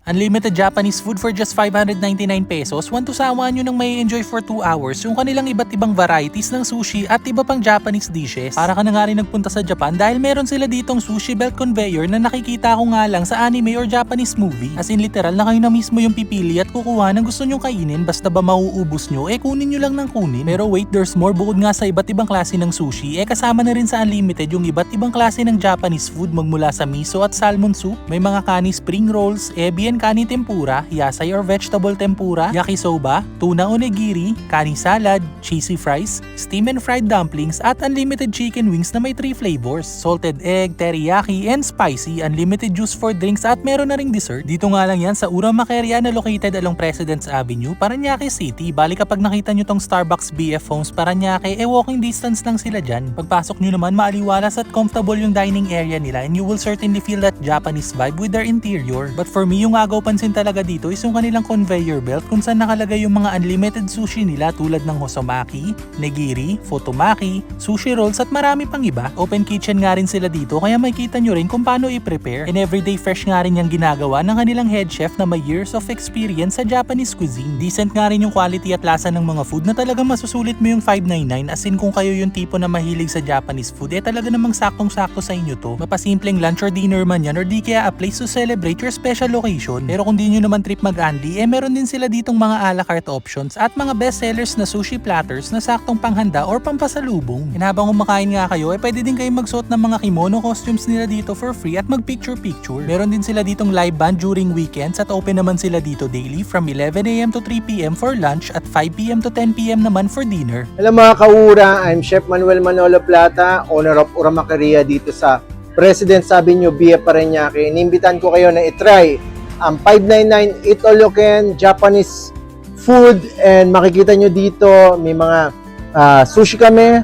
Unlimited Japanese food for just 599 pesos, want to sawa nyo nang may enjoy for 2 hours yung kanilang iba't ibang varieties ng sushi at iba pang Japanese dishes. Para ka na nga rin nagpunta sa Japan dahil meron sila ditong sushi belt conveyor na nakikita ko nga lang sa anime or Japanese movie. As in literal na kayo na mismo yung pipili at kukuha ng gusto nyong kainin, basta ba mauubos nyo, kunin nyo lang ng kunin. Pero wait, there's more. Bukod nga sa iba't ibang klase ng sushi, kasama na rin sa unlimited yung iba't ibang klase ng Japanese food magmula sa miso at salmon soup, may mga kani spring rolls, ebi and kani tempura, yasay or vegetable tempura, yakisoba, tuna onigiri, kani salad, cheesy fries, steam and fried dumplings at unlimited chicken wings na may 3 flavors, salted egg, teriyaki, and spicy, unlimited juice for drinks at meron na ring dessert. Dito nga lang yan sa Uramakeria na located along Presidents Avenue, Parañaque City. Bali kapag nakita nyo tong Starbucks BF Homes Parañaque, walking distance lang sila dyan. Pagpasok nyo naman maaliwalas at comfortable yung dining area nila and you will certainly feel that Japanese vibe with their interior. But for me, yung agaw pansin talaga dito is yung kanilang conveyor belt kung saan nakalagay yung mga unlimited sushi nila tulad ng hosomaki, nigiri, futomaki, sushi rolls at marami pang iba. Open kitchen nga rin sila dito kaya makikita nyo rin kung paano i-prepare. And everyday fresh nga rin yung ginagawa ng kanilang head chef na may years of experience sa Japanese cuisine. Decent nga rin yung quality at lasa ng mga food na talagang masusulit mo yung 599, as in kung kayo yung tipo na mahilig sa Japanese food, talaga namang saktong-sakto sa inyo to. Mapasimpleng lunch or dinner man yan or di kaya a place to celebrate your special occasion. Pero kung di nyo naman trip mag-unli, meron din sila ditong mga a la carte options at mga best sellers na sushi platters na saktong panghanda or pampasalubong. And habang kumakain nga kayo, pwede din kayo magsuot ng mga kimono costumes nila dito for free at mag-picture-picture. Meron din sila ditong live band during weekends at open naman sila dito daily from 11 AM to 3 PM for lunch at 5 PM to 10 PM naman for dinner. Hello mga kaura, I'm Chef Manuel Manolo Plata, owner of Uramakeria dito sa Presidents Avenue, Via Parañaque. Inimbitan ko kayo na itry ang 599 Eat All You Can Japanese food, and makikita nyo dito may mga sushi kami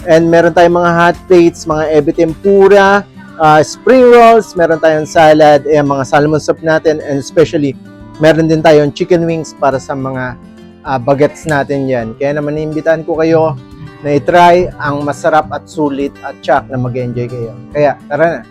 and meron tayong mga hot plates, mga ebi tempura, spring rolls, meron tayong salad, mga salmon soup natin, and especially meron din tayong chicken wings para sa mga bagets natin yan. Kaya naman inimbitan ko kayo na i-try ang masarap at sulit at tsak na mag-enjoy kayo. Kaya tara na!